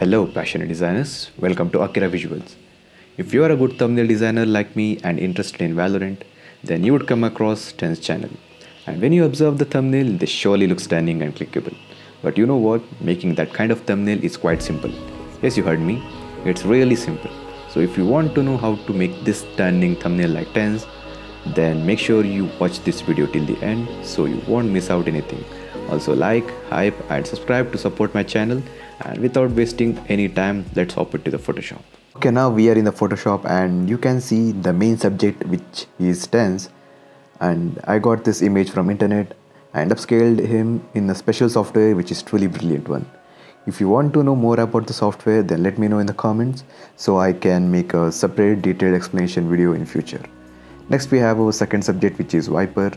Hello, passionate designers. Welcome to Akira Visuals. If you are a good thumbnail designer like me and interested in Valorant, then you would come across TenZ channel. And when you observe the thumbnail, they surely look stunning and clickable. But you know what? Making that kind of thumbnail is quite simple. Yes, you heard me. It's really simple. So if you want to know how to make this stunning thumbnail like TenZ, then make sure you watch this video till the end so you won't miss out anything. Also like, hype and subscribe to support my channel, and without wasting any time, let's hop into the Photoshop. Okay, now we are in the Photoshop and you can see the main subject, which is TenZ, and I got this image from internet and upscaled him in a special software which is truly brilliant one. If you want to know more about the software, then let me know in the comments so I can make a separate detailed explanation video in future. Next we have our second subject, which is Viper.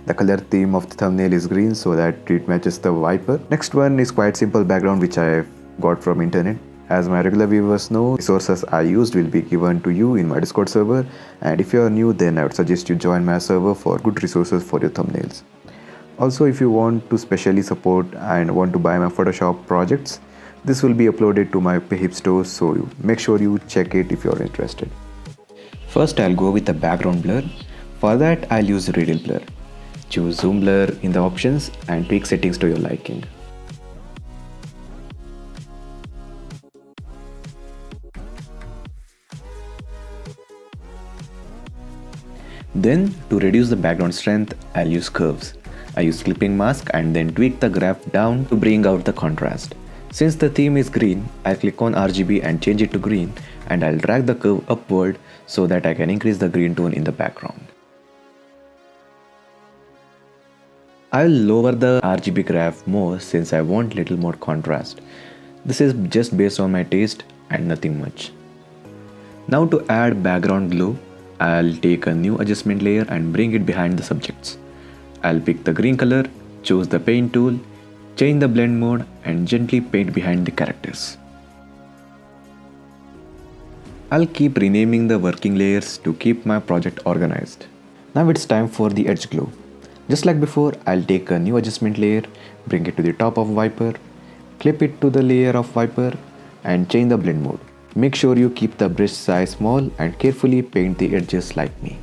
The color theme of the thumbnail is green so that it matches the Viper. Next one is quite simple background which I got from internet. As my regular viewers know, resources I used will be given to you in my Discord server, and if you are new, then I would suggest you join my server for good resources for your thumbnails. Also, if you want to specially support and want to buy my Photoshop projects, this will be uploaded to my Payhip store, so make sure you check it if you are interested. First, I'll go with the background blur. For that, I'll use radial blur. Choose zoom blur in the options and tweak settings to your liking. Then, to reduce the background strength, I'll use curves. I use clipping mask and then tweak the graph down to bring out the contrast. Since the theme is green, I'll click on RGB and change it to green, and I'll drag the curve upward so that I can increase the green tone in the background. I'll lower the RGB graph more since I want little more contrast. This is just based on my taste and nothing much. Now to add background glow, I'll take a new adjustment layer and bring it behind the subjects. I'll pick the green color, choose the paint tool, change the blend mode and gently paint behind the characters. I'll keep renaming the working layers to keep my project organized. Now it's time for the edge glow. Just like before, I'll take a new adjustment layer, bring it to the top of Viper, clip it to the layer of Viper and change the blend mode. Make sure you keep the brush size small and carefully paint the edges like me.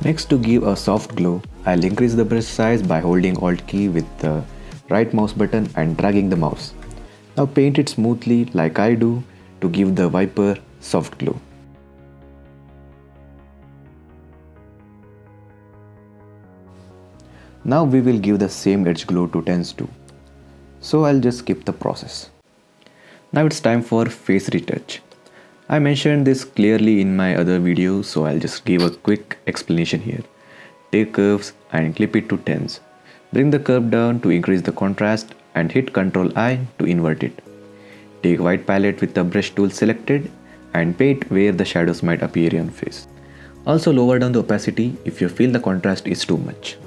Next, to give a soft glow, I'll increase the brush size by holding Alt key with the right mouse button and dragging the mouse. Now paint it smoothly like I do to give the Viper soft glow. Now we will give the same edge glow to TenZ too. So I'll just skip the process. Now it's time for face retouch. I mentioned this clearly in my other video, so I'll just give a quick explanation here. Take curves and clip it to TenZ. Bring the curve down to increase the contrast and hit Ctrl I to invert it. Take white palette with the brush tool selected and paint where the shadows might appear on face. Also lower down the opacity if you feel the contrast is too much.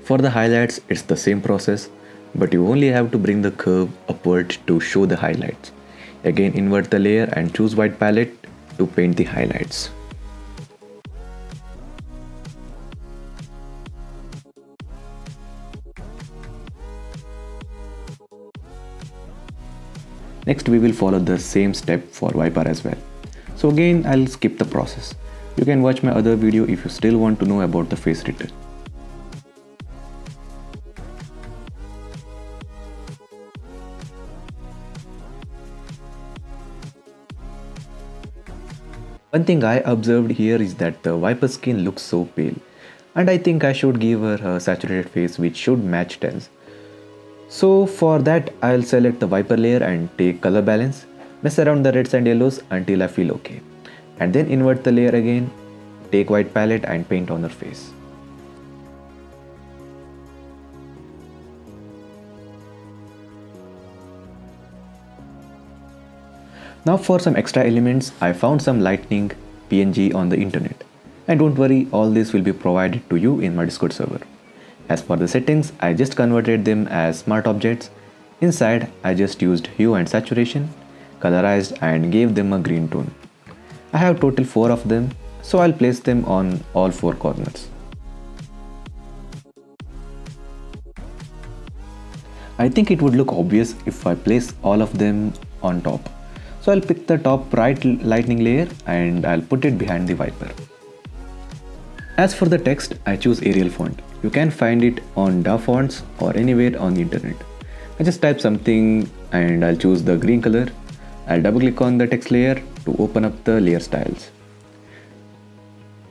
For the highlights, it's the same process, but you only have to bring the curve upward to show the highlights. Again, invert the layer and choose white palette to paint the highlights. Next, we will follow the same step for Viper as well. So again, I'll skip the process. You can watch my other video if you still want to know about the face retouch. One thing I observed here is that the Viper skin looks so pale, and I think I should give her a saturated face which should match TenZ. So for that, I'll select the Viper layer and take color balance, mess around the reds and yellows until I feel okay, and then invert the layer again, take white palette and paint on her face. Now for some extra elements, I found some lightning PNG on the internet. And don't worry, all this will be provided to you in my Discord server. As for the settings, I just converted them as smart objects. Inside, I just used hue and saturation, colorized and gave them a green tone. I have total 4 of them, so I'll place them on all 4 corners. I think it would look obvious if I place all of them on top. So I'll pick the top right lightning layer and I'll put it behind the Viper. As for the text, I choose Arial font. You can find it on DAW fonts or anywhere on the internet. I just type something and I'll choose the green color. I'll double click on the text layer to open up the layer styles.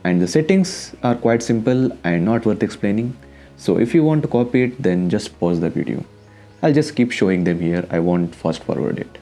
And the settings are quite simple and not worth explaining. So if you want to copy it, then just pause the video. I'll just keep showing them here, I won't fast forward it.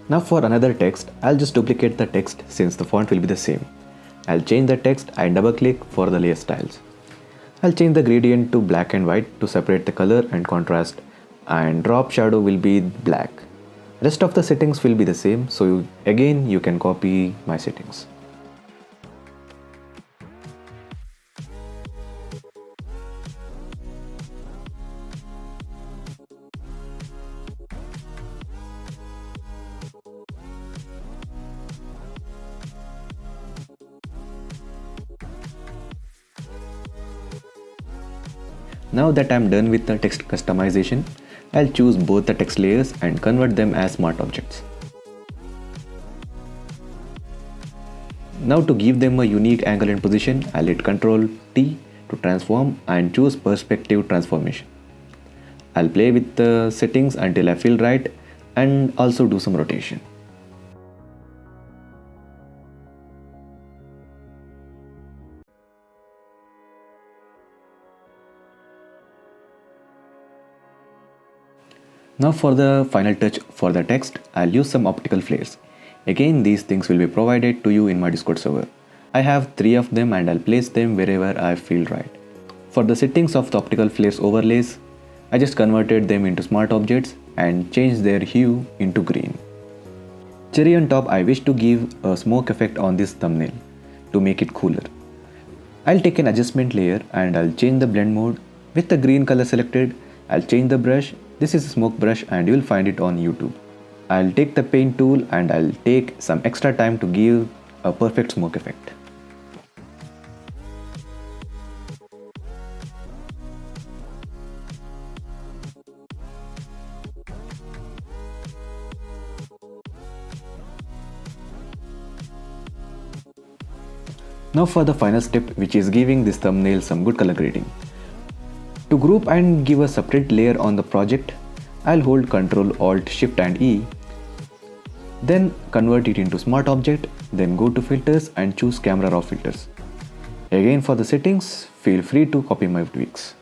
Now for another text, I'll just duplicate the text since the font will be the same. I'll change the text and double click for the layer styles. I'll change the gradient to black and white to separate the color and contrast, and drop shadow will be black. Rest of the settings will be the same, so again you can copy my settings. Now that I'm done with the text customization, I'll choose both the text layers and convert them as smart objects. Now to give them a unique angle and position, I'll hit Ctrl T to transform and choose perspective transformation. I'll play with the settings until I feel right and also do some rotation. Now for the final touch for the text, I'll use some optical flares. Again, these things will be provided to you in my Discord server. I have 3 of them and I'll place them wherever I feel right. For the settings of the optical flares overlays, I just converted them into smart objects and changed their hue into green. Cherry on top, I wish to give a smoke effect on this thumbnail to make it cooler. I'll take an adjustment layer and I'll change the blend mode. With the green color selected, I'll change the brush. This is a smoke brush and you will find it on YouTube. I'll take the paint tool and I'll take some extra time to give a perfect smoke effect. Now for the final step, which is giving this thumbnail some good color grading. To group and give a separate layer on the project, I'll hold Ctrl Alt Shift and E Then convert it into smart object, then go to filters and choose camera raw filters. Again for the settings, feel free to copy my tweaks.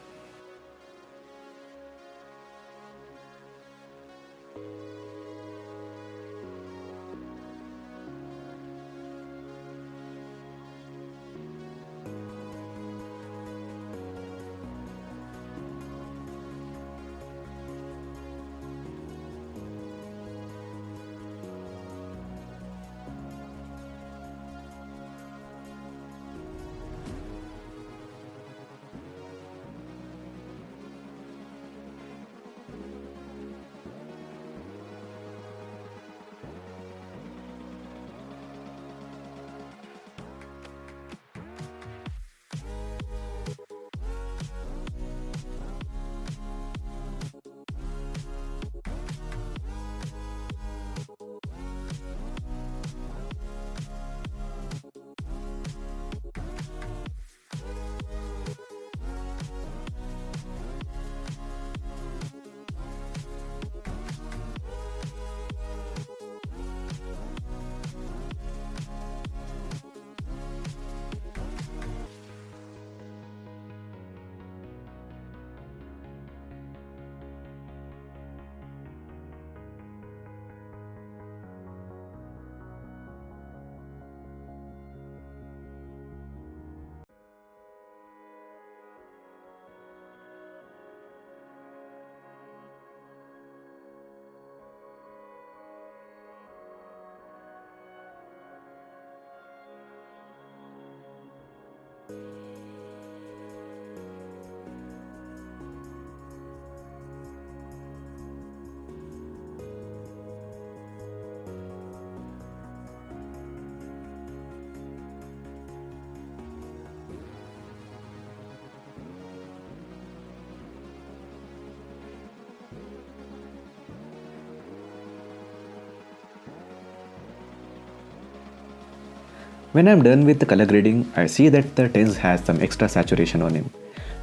When I'm done with the color grading, I see that the TenZ has some extra saturation on him.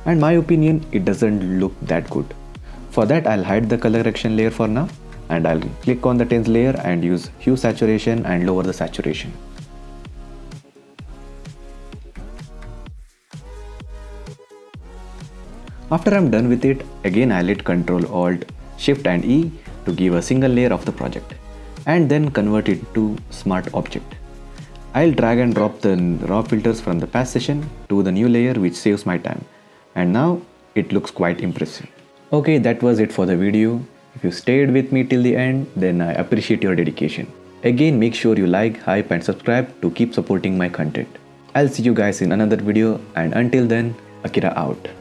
And my opinion, it doesn't look that good. For that, I'll hide the color correction layer for now, and I'll click on the TenZ layer and use hue saturation and lower the saturation. After I'm done with it, again I'll hit Ctrl Alt Shift and E to give a single layer of the project, and then convert it to smart object. I'll drag and drop the raw filters from the past session to the new layer, which saves my time. And now it looks quite impressive. Okay, that was it for the video. If you stayed with me till the end, then I appreciate your dedication. Again, make sure you like, hype and subscribe to keep supporting my content. I'll see you guys in another video, and until then, Akira out.